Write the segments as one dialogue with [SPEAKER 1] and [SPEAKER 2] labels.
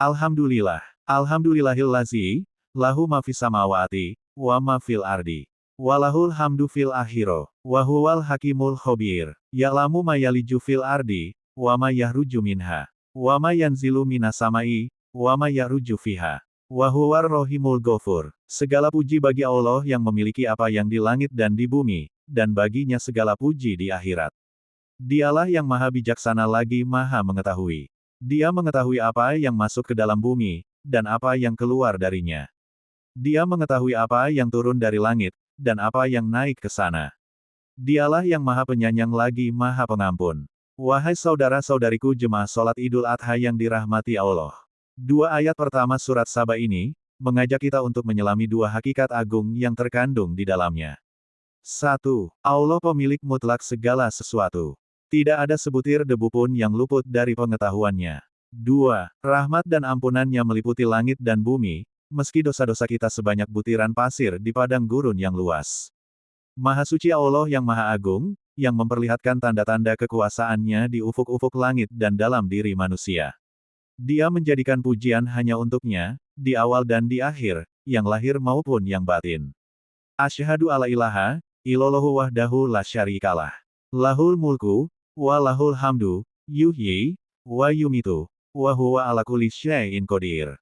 [SPEAKER 1] Alhamdulillah. Alhamdulillahillazi, lahu ma fis samawati, wa ma fil ardi. Walahul hamdu fil akhiro, wa huwal hakimul khobir. Ya'lamu ma yaliju fil ardi, wa ma yahruju minha. Wa ma yanzilu minas samai, wa ma ya'ruju fiha. Wa huwar rohimul ghafur. Segala puji bagi Allah yang memiliki apa yang di langit dan di bumi, dan baginya segala puji di akhirat. Dialah yang maha bijaksana lagi maha mengetahui. Dia mengetahui apa yang masuk ke dalam bumi, dan apa yang keluar darinya. Dia mengetahui apa yang turun dari langit, dan apa yang naik ke sana. Dialah yang maha penyayang lagi maha pengampun. Wahai saudara-saudariku jemaah sholat Idul Adha yang dirahmati Allah. Dua ayat pertama surat Saba ini, mengajak kita untuk menyelami dua hakikat agung yang terkandung di dalamnya. 1. Allah pemilik mutlak segala sesuatu. Tidak ada sebutir debu pun yang luput dari pengetahuannya. 2. Rahmat dan ampunannya meliputi langit dan bumi, meski dosa-dosa kita sebanyak butiran pasir di padang gurun yang luas. Maha suci Allah yang maha agung, yang memperlihatkan tanda-tanda kekuasaannya di ufuk-ufuk langit dan dalam diri manusia. Dia menjadikan pujian hanya untuknya, di awal dan di akhir, yang lahir maupun yang batin. Asyhadu alla ilaha illallahu wahdahu la syarikalah. Lahul mulku, wa lahul hamdu, yuhyi, wa yumitu, wa huwa ala kulli syai'in qadir.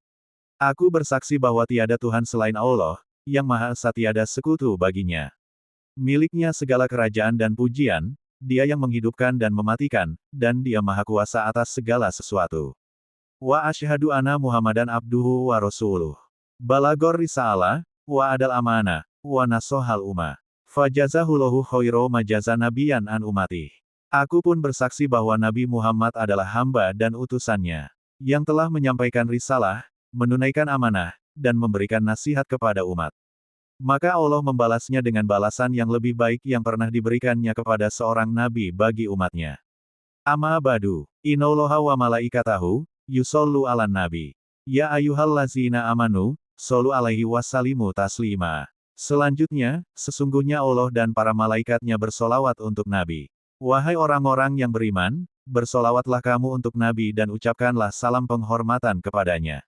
[SPEAKER 1] Aku bersaksi bahwa tiada Tuhan selain Allah, yang Maha Esa tiada sekutu baginya. Miliknya segala kerajaan dan pujian, Dia yang menghidupkan dan mematikan, dan Dia Maha Kuasa atas segala sesuatu. Wa asyhadu anna Muhammadan abduhu wa rasuluh. Balagor risalah, wa adal amanah, wa nasohal umma. Fajazahullahu khairo majaza nabiyan an umatih. Aku pun bersaksi bahwa Nabi Muhammad adalah hamba dan utusannya, yang telah menyampaikan risalah, menunaikan amanah, dan memberikan nasihat kepada umat. Maka Allah membalasnya dengan balasan yang lebih baik yang pernah diberikannya kepada seorang nabi bagi umatnya. Amma badu, innallaha wa malaikatahu, yusollu alan nabi. Ya ayyuhallazina amanu, shollu alaihi wasallimu taslima. Selanjutnya, sesungguhnya Allah dan para malaikatnya bersolawat untuk nabi. Wahai orang-orang yang beriman, bersolawatlah kamu untuk nabi dan ucapkanlah salam penghormatan kepadanya.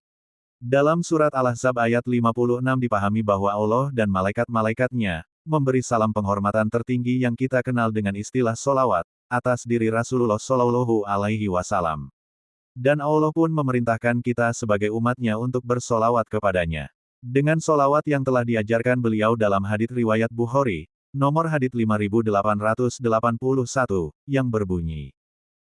[SPEAKER 1] Dalam surat Al-Ahzab ayat 56 dipahami bahwa Allah dan malaikat-malaikatnya memberi salam penghormatan tertinggi yang kita kenal dengan istilah solawat atas diri Rasulullah Shallallahu Alaihi Wasallam. Dan Allah pun memerintahkan kita sebagai umatnya untuk bersolawat kepadanya. Dengan solawat yang telah diajarkan beliau dalam hadits riwayat Bukhari, nomor hadits 5881, yang berbunyi.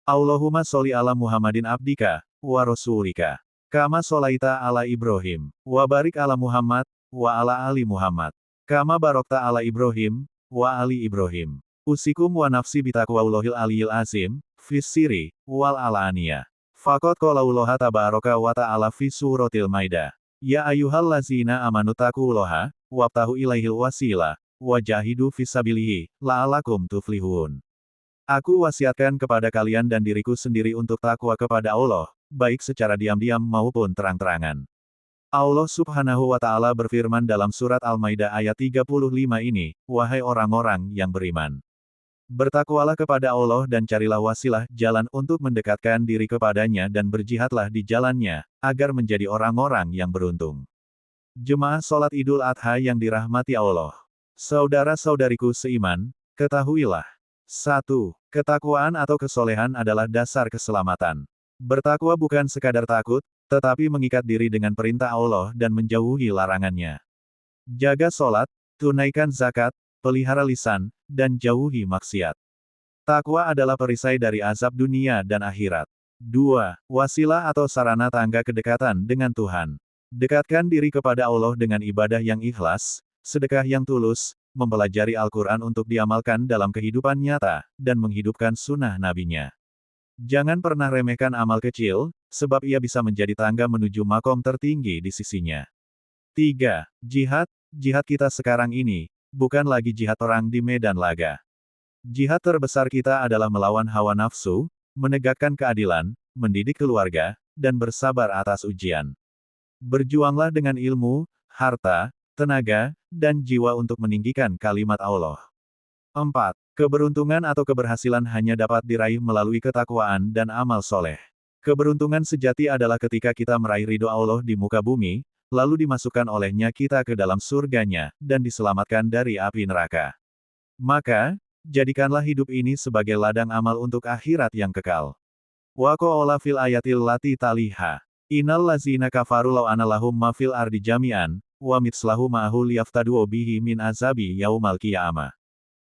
[SPEAKER 1] Allahumma sholli ala Muhammadin abdika, wa rasulika. Kama sholaita ala Ibrahim, wa barik ala Muhammad, wa ala ali Muhammad. Kama barokta ala Ibrahim, wa ali Ibrahim. Usikum wa nafsi bitaqwallahil aliyil azim, fis siri, wal alaniyah. Faqad qalaullaha tabaraka wa ta'ala fi suratil Maidah. Ya ayyuhallazina amanu taqullaha, wabtahu ilaihil wasilah. Wajahidu fisabilihi, la'alakum tuflihun. Aku wasiatkan kepada kalian dan diriku sendiri untuk takwa kepada Allah, baik secara diam-diam maupun terang-terangan. Allah subhanahu wa ta'ala berfirman dalam surat Al-Maidah ayat 35 ini, wahai orang-orang yang beriman. Bertakwalah kepada Allah dan carilah wasilah jalan untuk mendekatkan diri kepadanya dan berjihadlah di jalannya, agar menjadi orang-orang yang beruntung. Jemaah sholat Idul Adha yang dirahmati Allah. Saudara-saudariku seiman, ketahuilah. 1. Ketakwaan atau kesolehan adalah dasar keselamatan. Bertakwa bukan sekadar takut, tetapi mengikat diri dengan perintah Allah dan menjauhi larangannya. Jaga sholat, tunaikan zakat, pelihara lisan, dan jauhi maksiat. Takwa adalah perisai dari azab dunia dan akhirat. 2. Wasilah atau sarana tangga kedekatan dengan Tuhan. Dekatkan diri kepada Allah dengan ibadah yang ikhlas, sedekah yang tulus, mempelajari Al-Quran untuk diamalkan dalam kehidupan nyata, dan menghidupkan sunnah nabinya. Jangan pernah remehkan amal kecil, sebab ia bisa menjadi tangga menuju makom tertinggi di sisinya. 3. Jihad kita sekarang ini, bukan lagi jihad perang di medan laga. Jihad terbesar kita adalah melawan hawa nafsu, menegakkan keadilan, mendidik keluarga, dan bersabar atas ujian. Berjuanglah dengan ilmu, harta, tenaga, dan jiwa untuk meninggikan kalimat Allah. 4. Keberuntungan atau keberhasilan hanya dapat diraih melalui ketakwaan dan amal soleh. Keberuntungan sejati adalah ketika kita meraih ridho Allah di muka bumi, lalu dimasukkan olehnya kita ke dalam surganya, dan diselamatkan dari api neraka. Maka, jadikanlah hidup ini sebagai ladang amal untuk akhirat yang kekal. Wa qala fil ayatil lati taliha. Innal lazina kafaru law ana lahum ma fil ardi jami'an, wa mitslahu ma'ahu liyaftadu bihi min azabi yaumal qiyamah.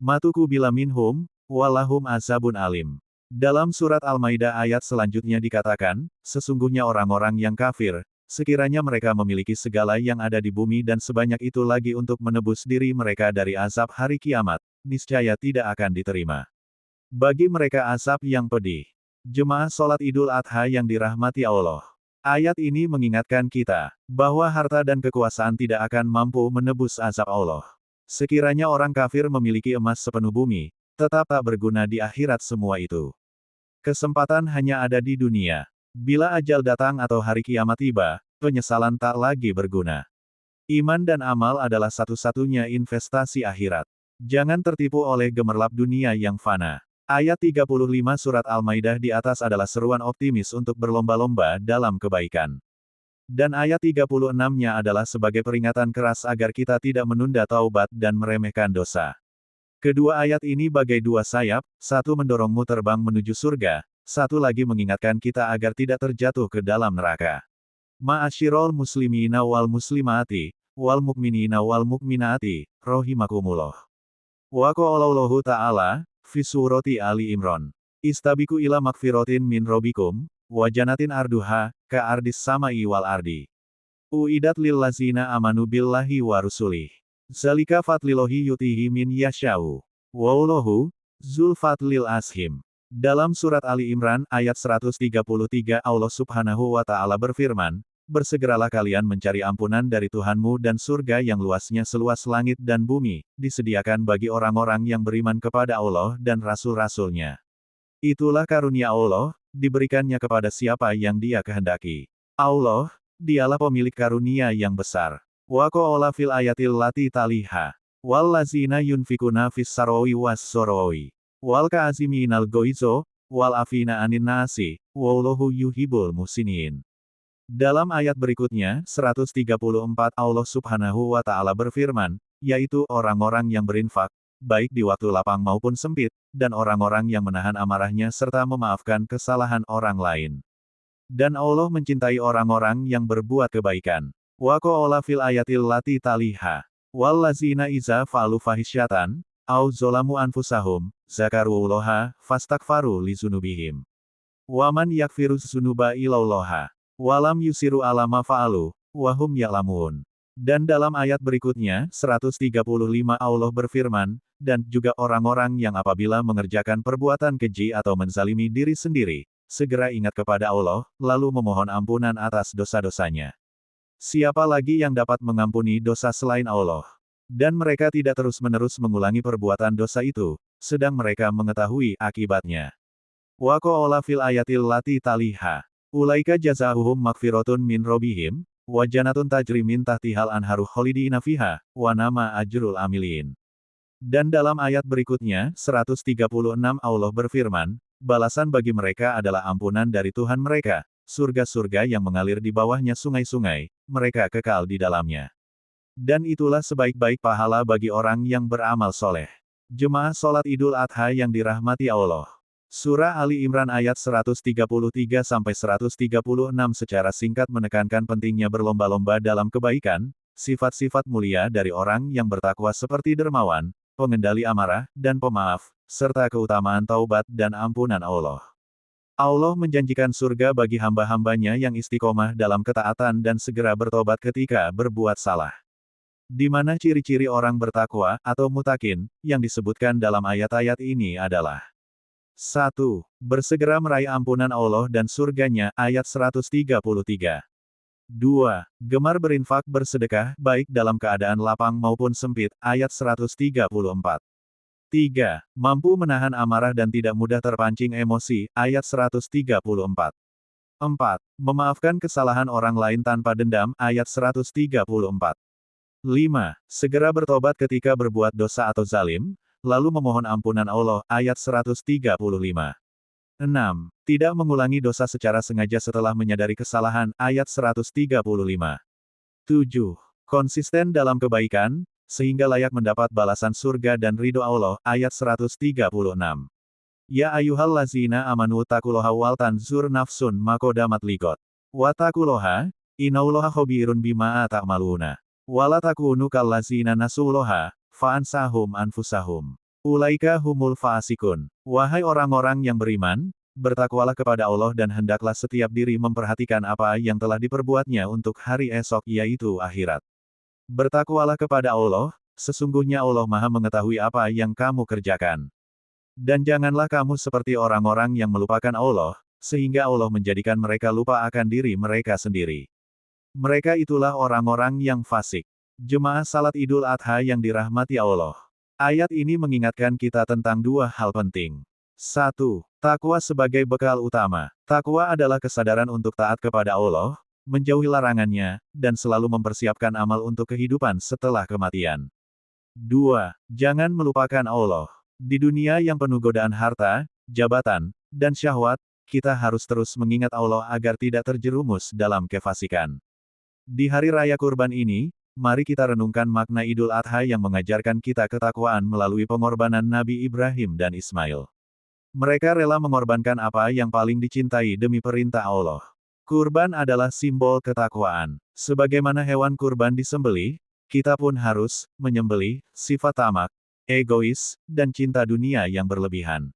[SPEAKER 1] Matuku bila minhum, walahum azabun alim. Dalam surat Al-Maidah ayat selanjutnya dikatakan, sesungguhnya orang-orang yang kafir, sekiranya mereka memiliki segala yang ada di bumi dan sebanyak itu lagi untuk menebus diri mereka dari azab hari kiamat, niscaya tidak akan diterima. Bagi mereka azab yang pedih. Jemaah sholat Idul Adha yang dirahmati Allah. Ayat ini mengingatkan kita, bahwa harta dan kekuasaan tidak akan mampu menebus azab Allah. Sekiranya orang kafir memiliki emas sepenuh bumi, tetap tak berguna di akhirat semua itu. Kesempatan hanya ada di dunia. Bila ajal datang atau hari kiamat tiba, penyesalan tak lagi berguna. Iman dan amal adalah satu-satunya investasi akhirat. Jangan tertipu oleh gemerlap dunia yang fana. Ayat 35 surat Al-Maidah di atas adalah seruan optimis untuk berlomba-lomba dalam kebaikan. Dan ayat 36-nya adalah sebagai peringatan keras agar kita tidak menunda taubat dan meremehkan dosa. Kedua ayat ini bagai dua sayap, satu mendorongmu terbang menuju surga, satu lagi mengingatkan kita agar tidak terjatuh ke dalam neraka. Ma'asyirul muslimina wal muslimati, wal mukminina wal mukminati, rohimakumullah. Wa qaulallahu ta'ala, fi surati Ali Imran. Istabiku ila makfirotin min robikum, wa janatin arduha, ka ardis samai wal ardi. Uidat lil lazina amanu billahi wa rusulih. Zalika fadlillahi yutihi min yasha'u. Wallahu, zul fadlil ashim. Dalam surat Ali Imran, ayat 133 Allah subhanahu wa ta'ala berfirman, bersegeralah kalian mencari ampunan dari Tuhanmu dan surga yang luasnya seluas langit dan bumi, disediakan bagi orang-orang yang beriman kepada Allah dan Rasul-Rasulnya. Itulah karunia Allah, diberikannya kepada siapa yang Dia kehendaki. Allah, Dialah pemilik karunia yang besar. Wa qala fil ayatil lati taliha. Wal lazina yunfikuna fis saroi was soroi. Wal ka'aziminal goizo, wal afina anin nasi, wallahu yuhibul musinin. Dalam ayat berikutnya, 134 Allah subhanahu wa ta'ala berfirman, yaitu orang-orang yang berinfak, baik di waktu lapang maupun sempit, dan orang-orang yang menahan amarahnya serta memaafkan kesalahan orang lain. Dan Allah mencintai orang-orang yang berbuat kebaikan. Wa qala fil ayatil lati taliha. Wallazina iza fa'alu fahisyatan, au zolamu anfusahum, zakarullaha, fastakfaru li zunubihim. Waman yakfiru zunuba ilallaha. Walam yusiru ala ma fa'alu, wahum ya'lamun. Dan dalam ayat berikutnya, 135 Allah berfirman, dan juga orang-orang yang apabila mengerjakan perbuatan keji atau menzalimi diri sendiri, segera ingat kepada Allah, lalu memohon ampunan atas dosa-dosanya. Siapa lagi yang dapat mengampuni dosa selain Allah? Dan mereka tidak terus-menerus mengulangi perbuatan dosa itu, sedang mereka mengetahui akibatnya. Wa qala fil ayatil lati taliha. Ulaika jazaohum magfiratun min robihim, wa jannatun tajri min tahtihal anharu khalidina fiha, wa nama ajrul amilin. Dan dalam ayat berikutnya, 136 Allah berfirman, balasan bagi mereka adalah ampunan dari Tuhan mereka, surga-surga yang mengalir di bawahnya sungai-sungai, mereka kekal di dalamnya. Dan itulah sebaik-baik pahala bagi orang yang beramal soleh. Jemaah sholat Idul Adha yang dirahmati Allah. Surah Ali Imran ayat 133-136 secara singkat menekankan pentingnya berlomba-lomba dalam kebaikan, sifat-sifat mulia dari orang yang bertakwa seperti dermawan, pengendali amarah, dan pemaaf, serta keutamaan taubat dan ampunan Allah. Allah menjanjikan surga bagi hamba-hambanya yang istiqomah dalam ketaatan dan segera bertobat ketika berbuat salah. Di mana ciri-ciri orang bertakwa, atau mutakin, yang disebutkan dalam ayat-ayat ini adalah 1. Bersegera meraih ampunan Allah dan surganya, ayat 133. 2. Gemar berinfak bersedekah, baik dalam keadaan lapang maupun sempit, ayat 134. 3. Mampu menahan amarah dan tidak mudah terpancing emosi, ayat 134. 4. Memaafkan kesalahan orang lain tanpa dendam, ayat 134. 5. Segera bertobat ketika berbuat dosa atau zalim, lalu memohon ampunan Allah, ayat 135. 6. Tidak mengulangi dosa secara sengaja setelah menyadari kesalahan, ayat 135. 7. Konsisten dalam kebaikan, sehingga layak mendapat balasan surga dan ridho Allah, ayat 136. Ya ayuhal lazina amanu takuloha wal tanzur nafsun makodamat ligot. Watakuloha, inauloha khobirun bima ta'maluna. Wala takunu kallazina nasuloha, fa'ansahum anfusahum. Ulaika humul fa'asikun. Wahai orang-orang yang beriman, bertakwalah kepada Allah dan hendaklah setiap diri memperhatikan apa yang telah diperbuatnya untuk hari esok yaitu akhirat. Bertakwalah kepada Allah, sesungguhnya Allah Maha mengetahui apa yang kamu kerjakan. Dan janganlah kamu seperti orang-orang yang melupakan Allah, sehingga Allah menjadikan mereka lupa akan diri mereka sendiri. Mereka itulah orang-orang yang fasik. Jemaah salat Idul Adha yang dirahmati Allah. Ayat ini mengingatkan kita tentang dua hal penting. 1. Takwa sebagai bekal utama. Takwa adalah kesadaran untuk taat kepada Allah, menjauhi larangannya, dan selalu mempersiapkan amal untuk kehidupan setelah kematian. 2. Jangan melupakan Allah. Di dunia yang penuh godaan harta, jabatan, dan syahwat, kita harus terus mengingat Allah agar tidak terjerumus dalam kefasikan. Di hari raya kurban ini, mari kita renungkan makna Idul Adha yang mengajarkan kita ketakwaan melalui pengorbanan Nabi Ibrahim dan Ismail. Mereka rela mengorbankan apa yang paling dicintai demi perintah Allah. Kurban adalah simbol ketakwaan. Sebagaimana hewan kurban disembelih, kita pun harus menyembelih sifat tamak, egois, dan cinta dunia yang berlebihan.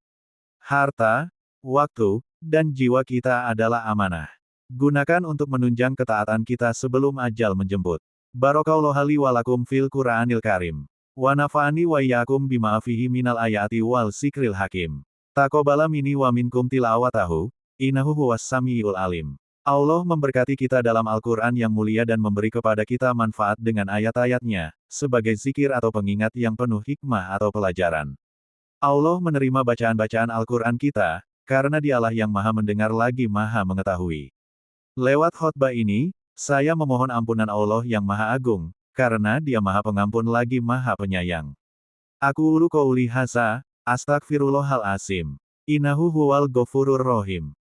[SPEAKER 1] Harta, waktu, dan jiwa kita adalah amanah. Gunakan untuk menunjang ketaatan kita sebelum ajal menjemput. Barakallahu li wa lakum fil Qur'anil Karim. Wa nafa'ani wa iyyakum bima fihi minal ayati wal zikril hakim. Taqabbala minni wa minkum tilawatahu, innahu huwas samiul alim. Allah memberkati kita dalam Al-Quran yang mulia dan memberi kepada kita manfaat dengan ayat-ayatnya, sebagai zikir atau pengingat yang penuh hikmah atau pelajaran. Allah menerima bacaan-bacaan Al-Quran kita, karena Dialah yang Maha Mendengar lagi Maha Mengetahui. Lewat khotbah ini, saya memohon ampunan Allah yang Maha Agung, karena Dia Maha Pengampun lagi Maha Penyayang. Aku qouli hadza, astagfirullahalazim. Innahu huwal ghafurur rahim.